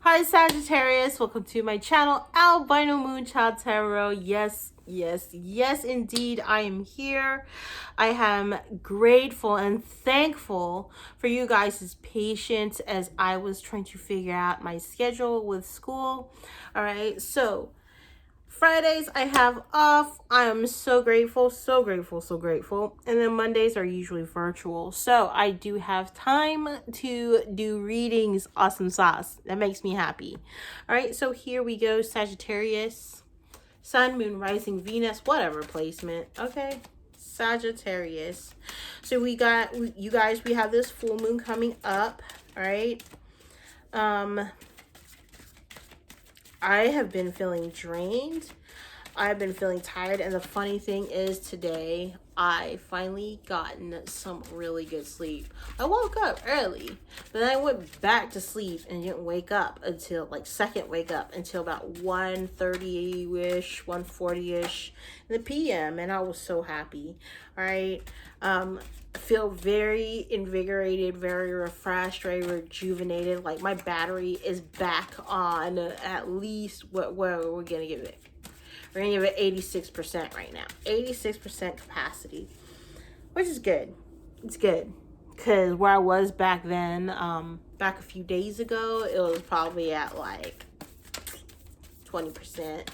Hi Sagittarius, welcome to my channel, Albino Moon Child Tarot. Yes, indeed, I am here. I am grateful and thankful for you guys' patience as I was trying to figure out my schedule with school. All right, so Fridays I have off. I am so grateful, so grateful, so grateful. And then Mondays are usually virtual. So I do have time to do readings. Awesome sauce. That makes me happy. All right, so here we go. Sagittarius, Sun, Moon, Rising, Venus, whatever placement. Okay. Sagittarius. So we got, you guys, we have this full moon coming up. All right. I have been feeling drained. I've been feeling tired, and the funny thing is today I finally gotten some really good sleep. I woke up early, but then I went back to sleep and didn't wake up until second wake up until about 1:30ish, 1:40ish in the PM, and I was so happy. All right. I feel very invigorated, very refreshed, very rejuvenated. Like my battery is back on at least what we're gonna give it. We're gonna give it 86% right now. 86% capacity, which is good. It's good. Cause where I was back then, back a few days ago, it was probably at like 20%.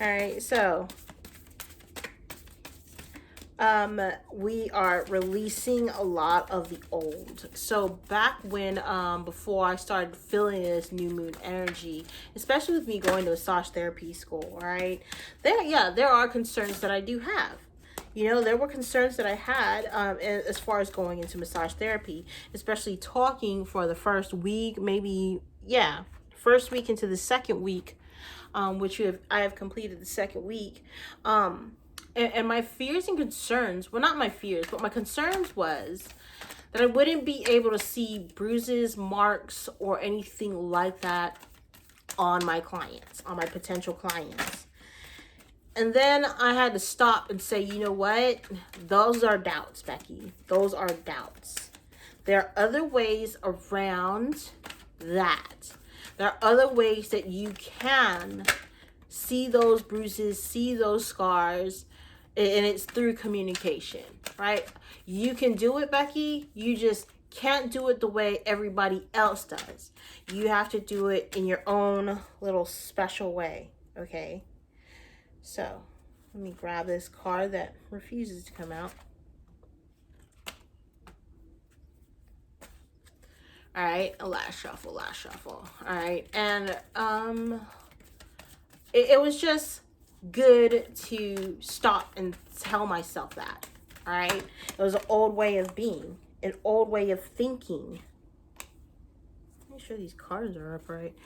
All right, so we are releasing a lot of the old. So back when before I started feeling this new moon energy, especially with me going to massage therapy school, right, there are concerns that I do have. There were concerns that I had as far as going into massage therapy, especially talking for the first week, maybe first week into the second week, which I have completed the second week. And my fears and concerns, well, not my fears, but my concerns was that I wouldn't be able to see bruises, marks, or anything like that on my clients, on my potential clients. And then I had to stop and say, you know what? Those are doubts, Becky. Those are doubts. There are other ways around that. There are other ways that you can see those bruises, see those scars, and it's through communication, right? You can do it, Becky. You just can't do it the way everybody else does. You have to do it in your own little special way, okay? So let me grab this card that refuses to come out. All right, a last shuffle. All right, and it was just good to stop and tell myself that. All right, it was an old way of being, an old way of thinking. Make sure these cards are upright.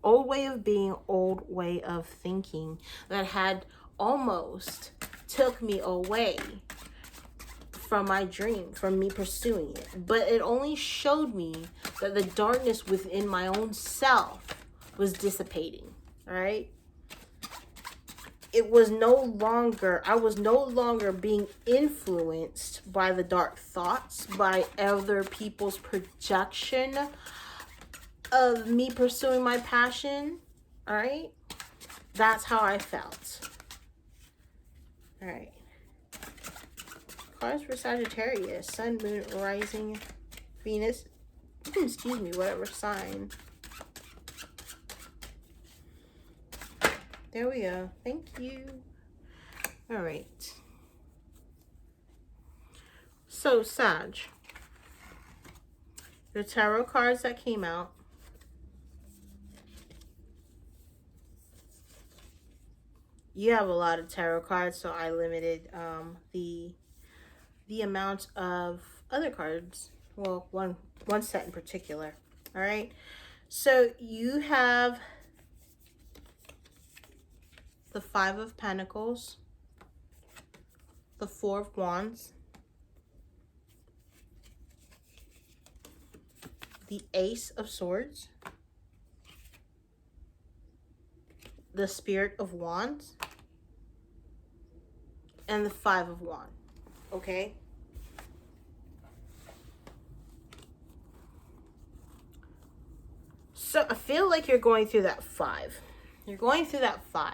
Old way of being, old way of thinking that had almost took me away from my dream, from me pursuing it. But it only showed me that the darkness within my own self was dissipating. All right. I was no longer being influenced by the dark thoughts, by other people's projection of me pursuing my passion. All right. That's how I felt. All right. Cards for Sagittarius, Sun, Moon, Rising, Venus, excuse me, whatever sign. There we go. Thank you. All right. So, Sag, the tarot cards that came out. You have a lot of tarot cards, so I limited the amount of other cards. Well, one set in particular. All right. So you have the Five of Pentacles, the Four of Wands, the Ace of Swords, the Spirit of Wands, and the Five of Wands. Okay. So I feel like you're going through that 5. You're going through that 5,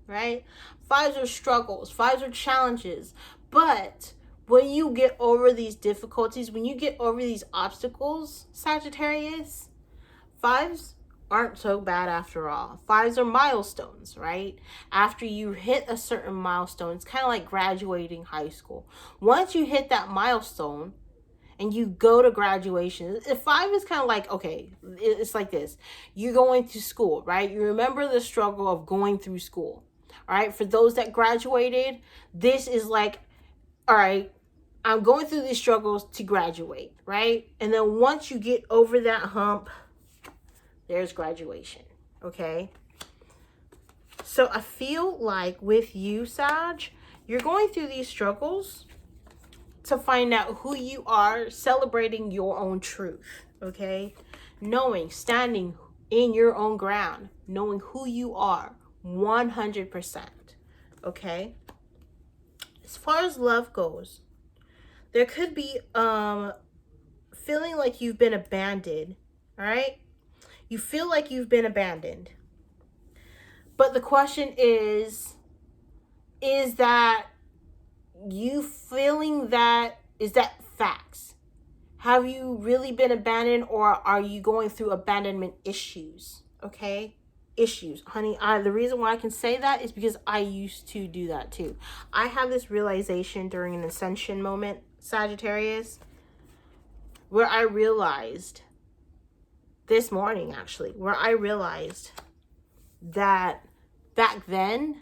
right? 5s are struggles, 5s are challenges. But when you get over these difficulties, when you get over these obstacles, Sagittarius, 5s aren't so bad after all. 5s are milestones, right? After you hit a certain milestone, it's kind of like graduating high school. Once you hit that milestone and you go to graduation, 5 is kind of like, okay, it's like this. You're going to school, right? You remember the struggle of going through school, all right? For those that graduated, this is like, all right, I'm going through these struggles to graduate, right? And then once you get over that hump, there's graduation, okay? So I feel like with you, Sag, you're going through these struggles to find out who you are, celebrating your own truth, okay? Knowing, standing in your own ground, knowing who you are 100%, okay? As far as love goes, there could be feeling like you've been abandoned, all right? You feel like you've been abandoned. But the question is that you feeling that, is that facts? Have you really been abandoned, or are you going through abandonment issues? Okay? Issues. Honey, the reason why I can say that is because I used to do that too. I have this realization during an ascension moment, Sagittarius, where I realized, this morning actually, where I realized that back then,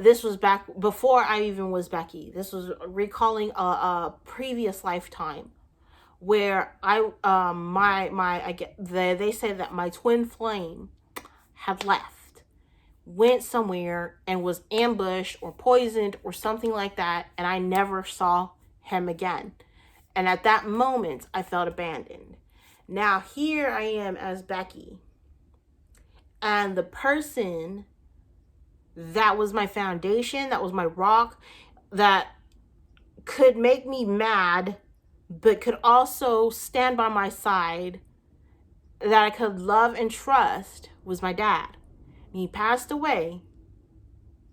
this was back before I even was Becky. This was recalling a previous lifetime where they say that my twin flame had left, went somewhere and was ambushed or poisoned or something like that, and I never saw him again. And at that moment, I felt abandoned. Now here I am as Becky, and the person that was my foundation, that was my rock, that could make me mad, but could also stand by my side, that I could love and trust, was my dad. And he passed away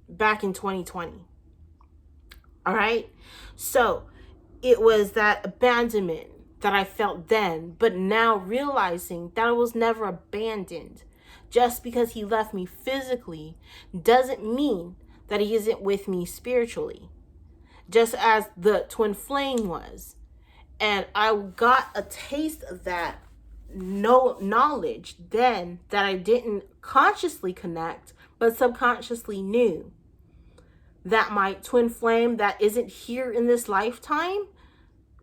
back in 2020. All right? So it was that abandonment that I felt then, but now realizing that I was never abandoned. Just because he left me physically doesn't mean that he isn't with me spiritually. Just as the twin flame was. And I got a taste of that knowledge then, that I didn't consciously connect, but subconsciously knew that my twin flame that isn't here in this lifetime,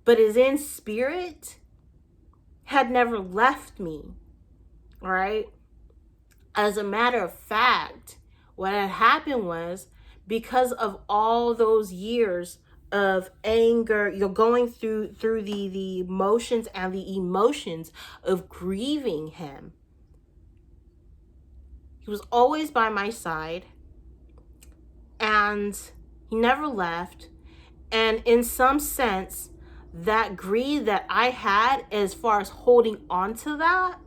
but is in spirit, had never left me. All right? As a matter of fact, what had happened was, because of all those years of anger, you're going through the emotions and the emotions of grieving him. He was always by my side, and he never left. And in some sense, that greed that I had, as far as holding on to that,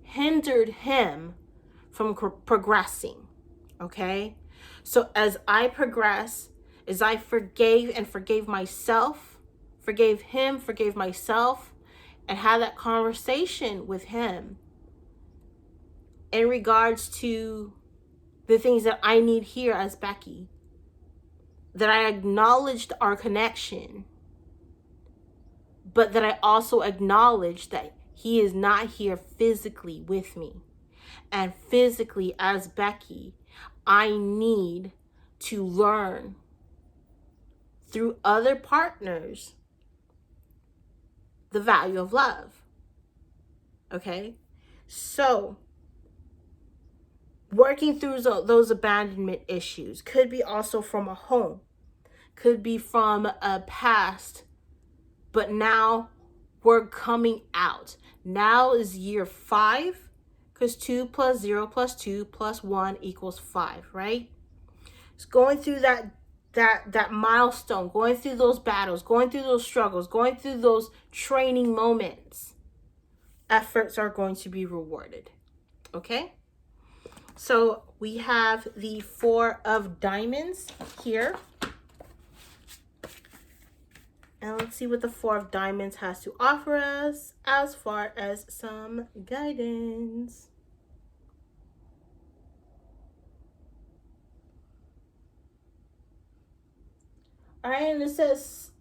hindered him from progressing. Okay? So as I progress, as I forgave myself, forgave him, forgave myself, and had that conversation with him in regards to the things that I need here as Becky, that I acknowledged our connection, but that I also acknowledged that he is not here physically with me. And physically, as Becky, I need to learn through other partners the value of love. Okay? So, working through those abandonment issues could be also from a home, could be from a past, but now we're coming out. Now is year 5, because 2 + 0 + 2 + 1 = 5, right? It's going through that that milestone, going through those battles, going through those struggles, going through those training moments, efforts are going to be rewarded. Okay? So we have the Four of Diamonds here. And let's see what the Four of Diamonds has to offer us as far as some guidance. All right, and it says,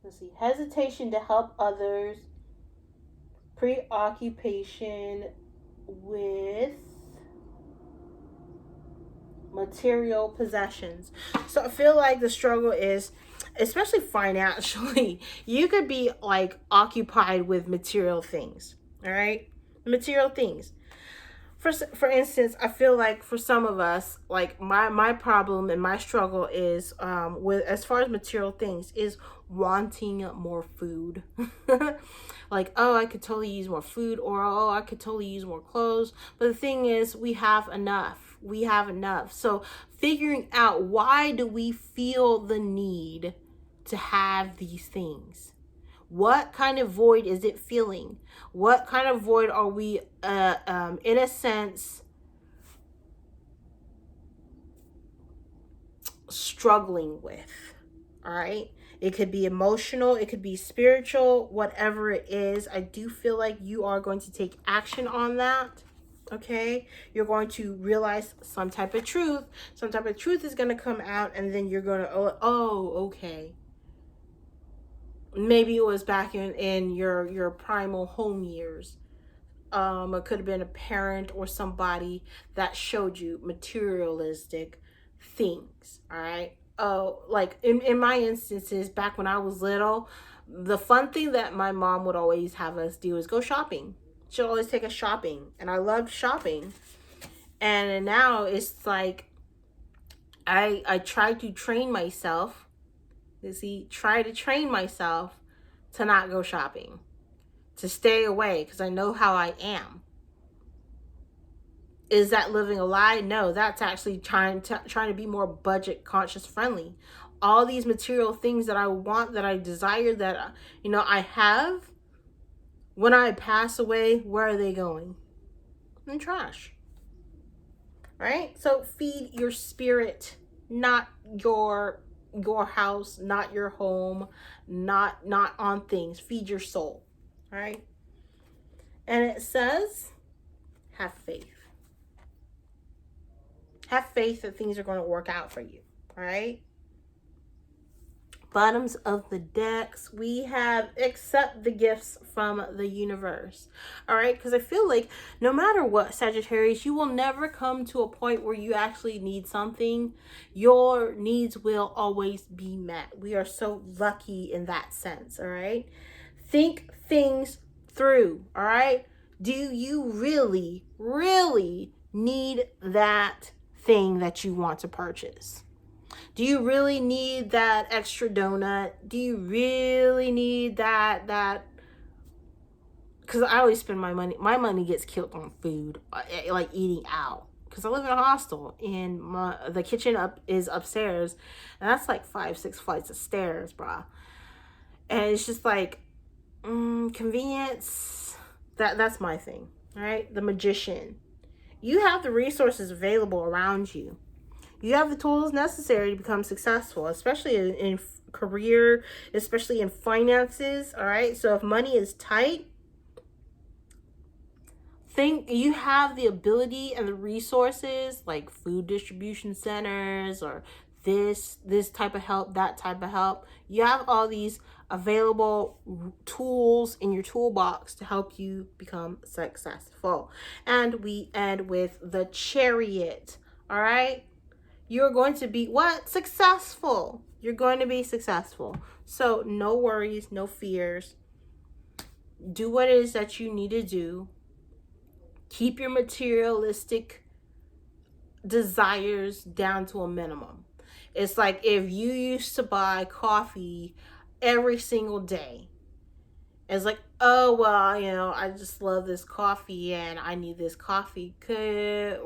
let's see, hesitation to help others, preoccupation with material possessions. So I feel like the struggle is, especially financially, you could be like occupied with material things. All right, material things. For instance, I feel like for some of us, like my problem and my struggle is with, as far as material things, is wanting more food. Like, oh, I could totally use more food, or oh, I could totally use more clothes. But the thing is, we have enough. We have enough. So figuring out, why do we feel the need to have these things? What kind of void is it filling? What kind of void are we, in a sense, struggling with? All right. It could be emotional, it could be spiritual, whatever it is. I do feel like you are going to take action on that. Okay. You're going to realize some type of truth. Some type of truth is going to come out, and then you're going to, oh, okay. Maybe it was back in your primal home years. It could have been a parent or somebody that showed you materialistic things. All right. Oh, like in my instances, back when I was little, the fun thing that my mom would always have us do is go shopping. She'll always take us shopping, and I loved shopping. And now it's like I try to train myself. You see, try to train myself to not go shopping, to stay away, because I know how I am. Is that living a lie? No, that's actually trying to be more budget conscious friendly. All these material things that I want, that I desire, that I have, when I pass away, where are they going? In trash. Right? So feed your spirit, not your house, not your home, not on things. Feed your soul. All right? And it says, have faith. Have faith that things are going to work out for you. All right? Bottoms of the decks, we have accept the gifts from the universe. All right? Because I feel like no matter what, Sagittarius, you will never come to a point where you actually need something. Your needs will always be met. We are so lucky in that sense. All right? Think things through. All right? Do you really, really need that thing that you want to purchase? Do you really need that extra donut? Do you really need that? Because I always spend my money. My money gets killed on food, like eating out. Because I live in a hostel, and the kitchen is upstairs, and that's like 5-6 flights of stairs, brah. And it's just like, convenience. That's my thing, right? The magician. You have the resources available around you. You have the tools necessary to become successful, especially in career, especially in finances. All right. So if money is tight, think you have the ability and the resources, like food distribution centers, or this type of help, that type of help. You have all these available tools in your toolbox to help you become successful. And we end with the Chariot. All right. You're going to be what? Successful. You're going to be successful. So no worries, no fears. Do what it is that you need to do. Keep your materialistic desires down to a minimum. It's like if you used to buy coffee every single day, It's like, oh, well, I just love this coffee and I need this coffee. Could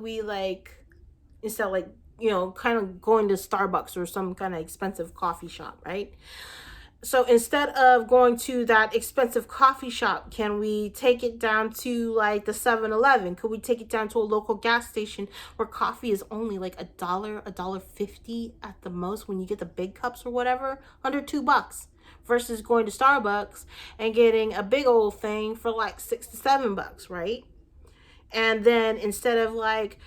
we, like, instead of, like, kind of going to Starbucks or some kind of expensive coffee shop, right? So instead of going to that expensive coffee shop, can we take it down to like the 7-Eleven? Could we take it down to a local gas station where coffee is only like $1.50 at the most when you get the big cups or whatever, under $2, versus going to Starbucks and getting a big old thing for like $6 to $7, right? And then instead of like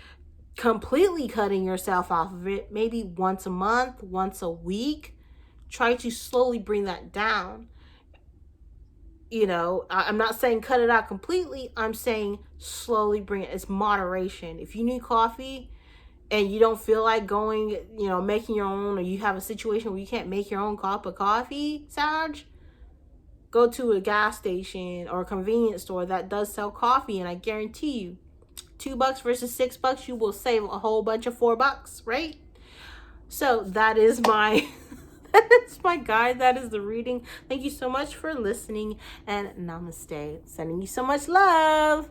completely cutting yourself off of it, maybe once a month, once a week, try to slowly bring that down. I'm not saying cut it out completely. I'm saying slowly bring it. It's moderation. If you need coffee and you don't feel like going, making your own, or you have a situation where you can't make your own cup of coffee, Sag, go to a gas station or a convenience store that does sell coffee, and I guarantee you, $2 versus $6, you will save a whole bunch of $4, right? So that is my that's my guide. That is the reading. Thank you so much for listening, and namaste. Sending you so much love.